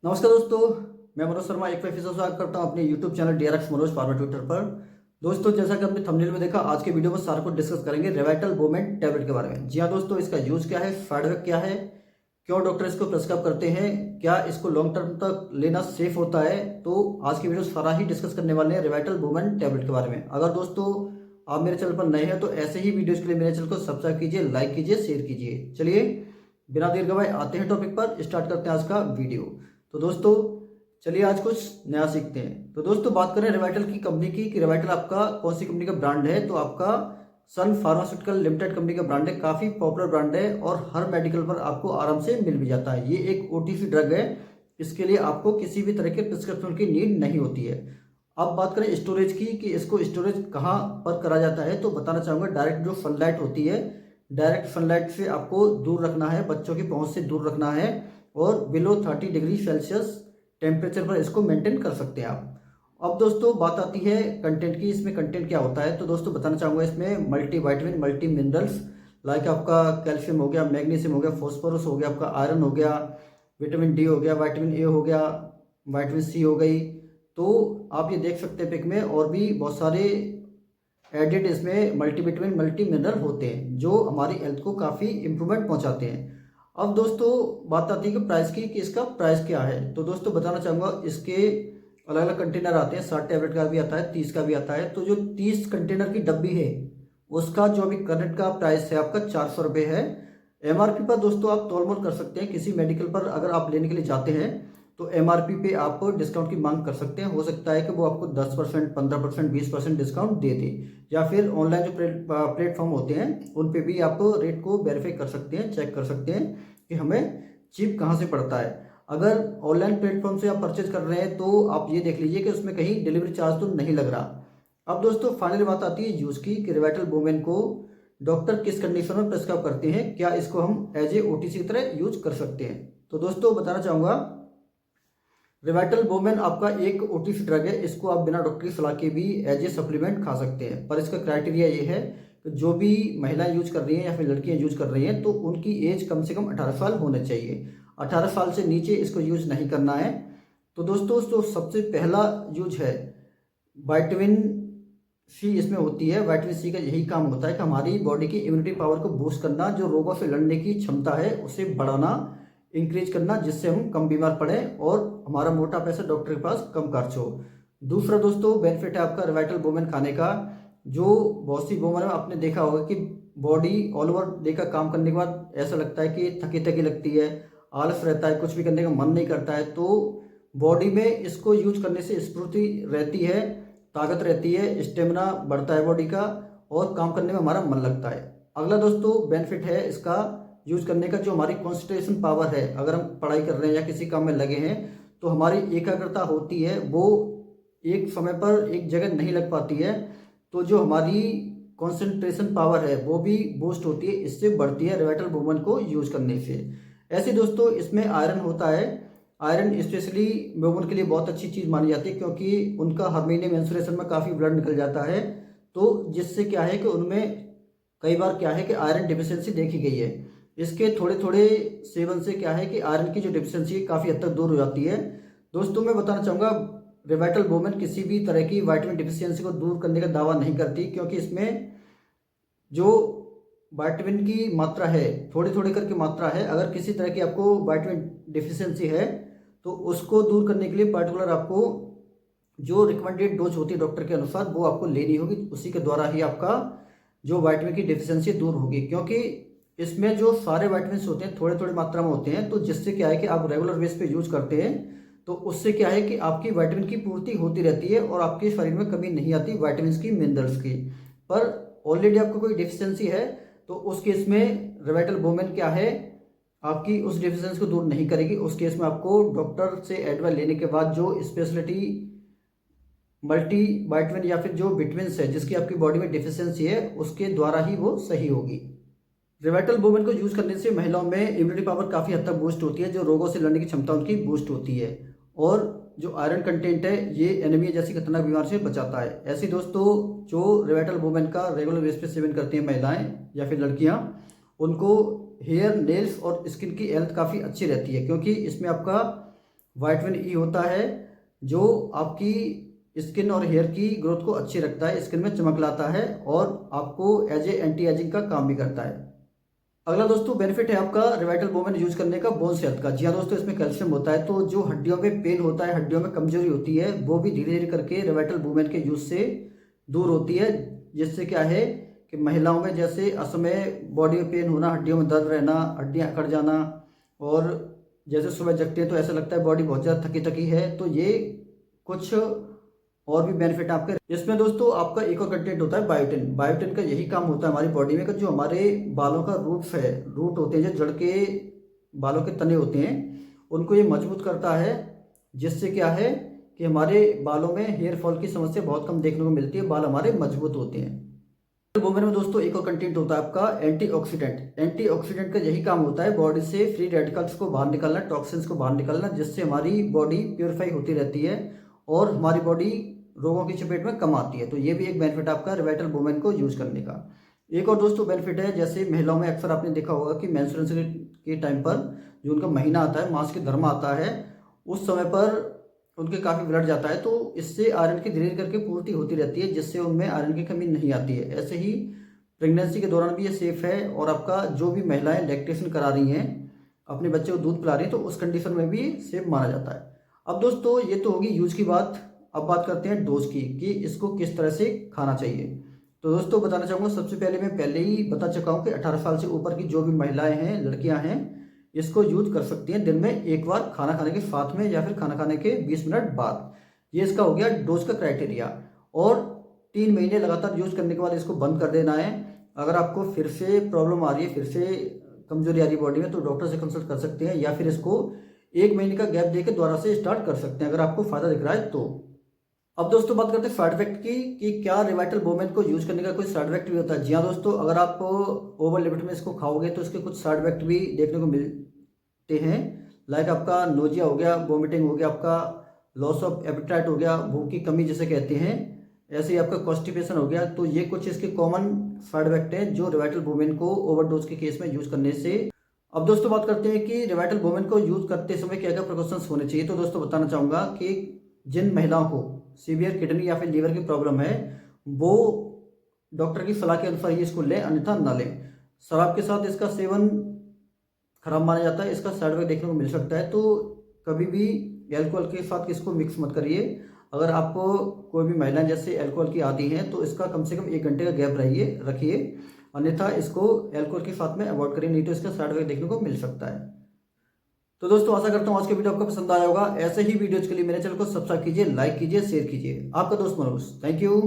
नमस्कार दोस्तों, मैं मनोज शर्मा एक बार फिर से स्वागत करता हूं अपने YouTube channel DRX Manoj pharma Twitter पर। दोस्तों, जैसा कि आपने थंबनेल में देखा, आज के वीडियो में सारा कुछ डिस्कस करेंगे रेवाइटल बोमेंट टैबलेट के बारे में। जी हाँ दोस्तों, इसका यूज क्या है, साइड इफेक्ट क्या है, क्यों डॉक्टर इसको प्रिस्क्राइब करते हैं, क्या इसको लॉन्ग टर्म तक लेना सेफ होता है। तो आज की वीडियो सारा ही डिस्कस करने वाले हैं रेवाइटल बोमेंट टैबलेट के बारे में। अगर दोस्तों आप मेरे चैनल पर नए हैं तो ऐसे ही वीडियोज के लिए मेरे चैनल को सब्सक्राइब कीजिए, लाइक कीजिए, शेयर कीजिए। चलिए बिना देर गवाए आते हैं टॉपिक पर, स्टार्ट करते हैं आज का वीडियो। तो दोस्तों चलिए आज कुछ नया सीखते हैं। तो दोस्तों बात करें रेवाइटल की कंपनी की कि रेवाइटल आपका कौन सी कंपनी का ब्रांड है, तो आपका सन फार्मास्यूटिकल लिमिटेड कंपनी का ब्रांड है। काफ़ी पॉपुलर ब्रांड है और हर मेडिकल पर आपको आराम से मिल भी जाता है। ये एक ओटीसी ड्रग है, इसके लिए आपको किसी भी तरह के प्रिस्क्रिप्शन की नीड नहीं होती है। अब बात करें स्टोरेज की कि इसको स्टोरेज कहाँ पर करा जाता है, तो बताना चाहूँगा डायरेक्ट जो सनलाइट होती है, डायरेक्ट सनलाइट से आपको दूर रखना है, बच्चों की पहुँच से दूर रखना है और बिलो 30 डिग्री सेल्सियस टेम्परेचर पर इसको मेंटेन कर सकते हैं आप। अब दोस्तों बात आती है कंटेंट की, इसमें कंटेंट क्या होता है। तो दोस्तों बताना चाहूँगा इसमें multi vitamin, multi minerals like आपका कैल्शियम हो गया, मैग्नीशियम हो गया, फॉस्फोरस हो गया, आपका आयरन हो गया, विटामिन डी हो गया, विटामिन ए हो गया, विटामिन सी हो गई। तो आप ये देख सकते हैं पिक में, और भी बहुत सारे एडेड इसमें मल्टीविटामिन, मल्टी मिनरल होते हैं जो हमारी हेल्थ को काफ़ी इंप्रूवमेंट पहुंचाते हैं। अब दोस्तों बात आती है कि प्राइस की, कि इसका प्राइस क्या है। तो दोस्तों बताना चाहूँगा इसके अलग अलग कंटेनर आते हैं, 60 टैबलेट का भी आता है, 30 का भी आता है। तो जो 30 कंटेनर की डब्बी है उसका जो अभी करंट का प्राइस है आपका 400 रुपये है। एमआरपी पर दोस्तों आप तोलमोल कर सकते हैं, किसी मेडिकल पर अगर आप लेने के लिए जाते हैं तो एमआरपी पे आप डिस्काउंट की मांग कर सकते हैं। हो सकता है कि वो आपको 10%, 15%, 20% डिस्काउंट दे दे, या फिर ऑनलाइन जो प्लेटफॉर्म होते हैं उन पे भी आप रेट को वेरीफाई कर सकते हैं, चेक कर सकते हैं कि हमें चीप कहाँ से पड़ता है। अगर ऑनलाइन प्लेटफॉर्म से आप परचेज कर रहे हैं तो आप ये देख लीजिए कि उसमें कहीं डिलीवरी चार्ज तो नहीं लग रहा। अब दोस्तों फाइनल बात आती है यूज़ की, कि रिवाइटल बोमेन को डॉक्टर किस कंडीशन में प्रेस्क्राइब करते हैं, क्या इसको हम एज ए ओटीसी की तरह यूज कर सकते हैं। तो दोस्तों बताना चाहूँगा रिवाइटल बोमेन आपका एक ओटीसी ड्रग है, इसको आप बिना डॉक्टर की सलाह के भी एज ए सप्लीमेंट खा सकते हैं। पर इसका क्राइटेरिया ये है कि जो भी महिलाएं यूज कर रही हैं या फिर लड़कियां यूज कर रही हैं तो उनकी एज कम से कम 18 साल होने चाहिए। 18 साल से नीचे इसको यूज नहीं करना है। तो दोस्तों तो सबसे पहला यूज है विटामिन सी इसमें होती है। विटामिन सी का यही काम होता है कि हमारी बॉडी की इम्यूनिटी पावर को बूस्ट करना, जो रोगों से लड़ने की क्षमता है उसे बढ़ाना, इंक्रीज करना, जिससे हम कम बीमार पड़े और हमारा मोटा पैसा डॉक्टर के पास कम खर्च हो। दूसरा दोस्तों बेनिफिट है आपका रिवाइटल बोमेन खाने का। जो बहुत सी वुमन में आपने देखा होगा कि बॉडी ऑल ओवर डे का काम करने के बाद ऐसा लगता है कि थकी थकी लगती है, आलस रहता है, कुछ भी करने का मन नहीं करता है। तो बॉडी में इसको यूज करने से स्फूर्ति रहती है, ताकत रहती है, स्टेमिना बढ़ता है बॉडी का और काम करने में हमारा मन लगता है। अगला दोस्तों बेनिफिट है इसका यूज करने का, जो हमारी कॉन्सेंट्रेशन पावर है, अगर हम पढ़ाई कर रहे हैं या किसी काम में लगे हैं तो हमारी एकाग्रता होती है वो एक समय पर एक जगह नहीं लग पाती है। तो जो हमारी कंसंट्रेशन पावर है वो भी बूस्ट होती है, इससे बढ़ती है रिवाइटल बोमेन को यूज करने से। ऐसे दोस्तों इसमें आयरन होता है। आयरन स्पेशली वुमेन के लिए बहुत अच्छी चीज़ मानी जाती है, क्योंकि उनका हर महीने मेंस्ट्रुएशन में काफ़ी ब्लड निकल जाता है। तो जिससे क्या है कि उनमें कई बार क्या है कि आयरन डिफिशियंसी देखी गई है। इसके थोड़े थोड़े सेवन से क्या है कि आयरन की जो डिफिशियंसी है काफ़ी हद तक दूर हो जाती है। दोस्तों मैं बताना चाहूँगा रिवाइटल बोमेन किसी भी तरह की विटामिन डिफिशियंसी को दूर करने का दावा नहीं करती, क्योंकि इसमें जो विटामिन की मात्रा है, थोड़ी थोड़ी करके मात्रा है। अगर किसी तरह की आपको विटामिन डिफिशियंसी है तो उसको दूर करने के लिए पर्टिकुलर आपको जो रिकमेंडेड डोज होती है डॉक्टर के अनुसार वो आपको लेनी होगी, उसी के द्वारा ही आपका जो विटामिन की डिफिशियंसी दूर होगी। क्योंकि इसमें जो सारे विटामिन होते हैं थोड़े थोड़े मात्रा में होते हैं, तो जिससे क्या है कि आप रेगुलर बेस पे यूज करते हैं तो उससे क्या है कि आपकी विटामिन की पूर्ति होती रहती है और आपके शरीर में कमी नहीं आती विटामिन की, मिनरल्स की। पर ऑलरेडी आपको कोई डिफिशियंसी है तो उस केस में रिवाइटल बोमेन क्या है, आपकी उस डिफिशियंसी को दूर नहीं करेगी। उस केस में आपको डॉक्टर से एडवाइस लेने के बाद जो स्पेशलिटी मल्टी विटामिन या फिर जो विटामिन है जिसकी आपकी बॉडी में डिफिशियंसी है उसके द्वारा ही वो सही होगी। रिवाइटल बोमेन को यूज करने से महिलाओं में इम्यूनिटी पावर काफ़ी हद तक बूस्ट होती है, जो रोगों से लड़ने की क्षमता उनकी बूस्ट होती है। और जो आयरन कंटेंट है ये एनीमिया जैसी खतरनाक बीमारी से बचाता है। ऐसे दोस्तों जो रिवाइटल बोमेन का रेगुलर बेस पे सेवन करती हैं महिलाएं या फिर लड़कियां, उनको हेयर, नेल्स और स्किन की हेल्थ काफ़ी अच्छी रहती है, क्योंकि इसमें आपका विटामिन ई होता है जो आपकी स्किन और हेयर की ग्रोथ को अच्छी रखता है, स्किन में चमक लाता है और आपको एज ए एंटी एजिंग का काम भी करता है। अगला दोस्तों बेनिफिट है आपका रिवाइटल बोमेन यूज करने का बोन हेल्थ का। जी हाँ दोस्तों, इसमें कैल्शियम होता है, तो जो हड्डियों में पेन होता है, हड्डियों में कमजोरी होती है, वो भी धीरे धीरे करके रिवाइटल बोमेन के यूज से दूर होती है। जिससे क्या है कि महिलाओं में जैसे असमय बॉडी में पेन होना, हड्डियों में दर्द रहना, हड्डियां अकड़ जाना, और जैसे सुबह जगते हैं तो ऐसा लगता है बॉडी बहुत ज़्यादा थकी थकी है, तो ये कुछ और भी बेनिफिट आपके। इसमें दोस्तों आपका एक और कंटेंट होता है बायोटिन। बायोटिन का यही काम होता है हमारी बॉडी में कि जो हमारे बालों का रूट्स है, रूट होते हैं जो जड़ के बालों के तने होते हैं, उनको ये मजबूत करता है। जिससे क्या है कि हमारे बालों में हेयर फॉल की समस्या बहुत कम देखने को मिलती है, बाल हमारे मजबूत होते हैं। वुमेन में दोस्तों एक और कंटेंट होता है आपका एंटीऑक्सीडेंट। एंटीऑक्सीडेंट का यही काम होता है बॉडी से फ्री रेडिकल्स को बाहर निकालना, टॉक्सिन्स को बाहर निकालना, जिससे हमारी बॉडी प्योरीफाई होती रहती है और हमारी बॉडी रोगों की चपेट में कम आती है। तो ये भी एक बेनिफिट आपका रिवाइटल वुमेन को यूज करने का। एक और दोस्तों बेनिफिट है, जैसे महिलाओं में अक्सर आपने देखा होगा कि मेंस्ट्रुएशन के टाइम पर जो उनका महीना आता है, मासिक धर्म आता है, उस समय पर उनके काफ़ी ब्लड जाता है, तो इससे आयरन की धीरे करके पूर्ति होती रहती है, जिससे उनमें आयरन की कमी नहीं आती है। ऐसे ही प्रेगनेंसी के दौरान भी ये सेफ है, और आपका जो भी महिलाएं लैक्टेशन करा रही हैं, अपने बच्चे को दूध पिला रही हैं, तो उस कंडीशन में भी सेफ माना जाता है। अब दोस्तों ये तो होगी यूज की बात। अब बात करते हैं डोज की कि इसको किस तरह से खाना चाहिए। तो दोस्तों बताना चाहूँगा, सबसे पहले मैं पहले ही बता चुका हूँ कि 18 साल से ऊपर की जो भी महिलाएं हैं, लड़कियां हैं, इसको यूज कर सकती हैं दिन में एक बार खाना खाने के साथ में या फिर खाना खाने के 20 मिनट बाद। ये इसका हो गया डोज का क्राइटेरिया। और 3 महीने लगातार यूज करने के बाद इसको बंद कर देना है। अगर आपको फिर से प्रॉब्लम आ रही है, फिर से कमजोरी आ रही है बॉडी में, तो डॉक्टर से कंसल्ट कर सकते हैं, या फिर इसको 1 महीने का गैप देकर दोबारा से स्टार्ट कर सकते हैं अगर आपको फायदा दिख रहा है तो। अब दोस्तों बात करते हैं साइड इफेक्ट की कि क्या रिवाइटल वुमेन को यूज करने का कोई साइड इफेक्ट भी होता है। जी हाँ दोस्तों, अगर आप ओवर लिमिट में इसको खाओगे तो इसके कुछ साइड इफेक्ट भी देखने को मिलते हैं। लाइक आपका नोजिया हो गया, वोमिटिंग हो गया, आपका लॉस ऑफ एपेटाइट हो गया, भूख की कमी जिसे कहते हैं, ऐसे ही आपका कॉन्स्टिपेशन हो गया। तो ये कुछ इसके कॉमन साइड इफेक्ट हैं जो रिवाइटल वुमेन को ओवरडोज के केस में यूज करने से। अब दोस्तों बात करते हैं कि रिवाइटल वुमेन को यूज करते समय क्या क्या प्रिकॉशंस होने चाहिए। तो दोस्तों बताना चाहूंगा कि जिन महिलाओं को सीवियर किडनी या फिर लीवर की प्रॉब्लम है, वो डॉक्टर की सलाह के अनुसार ही इसको लें, अन्यथा ना लें। शराब के साथ इसका सेवन खराब माना जाता है, इसका साइड इफेक्ट देखने को मिल सकता है, तो कभी भी एल्कोहल के साथ इसको मिक्स मत करिए। अगर आपको कोई भी महिलाएं जैसे एल्कोहल की आदी हैं तो इसका कम से कम 1 घंटे का गैप रखिए, अन्यथा इसको एल्कोहल के साथ में अवॉइड करिए, नहीं तो इसका साइड इफेक्ट देखने को मिल सकता है। तो दोस्तों आशा करता हूँ आज के वीडियो आपको पसंद आया होगा। ऐसे ही वीडियोज के लिए मेरे चैनल को सब्सक्राइब कीजिए, लाइक कीजिए, शेयर कीजिए। आपका दोस्त मनोज, थैंक यू।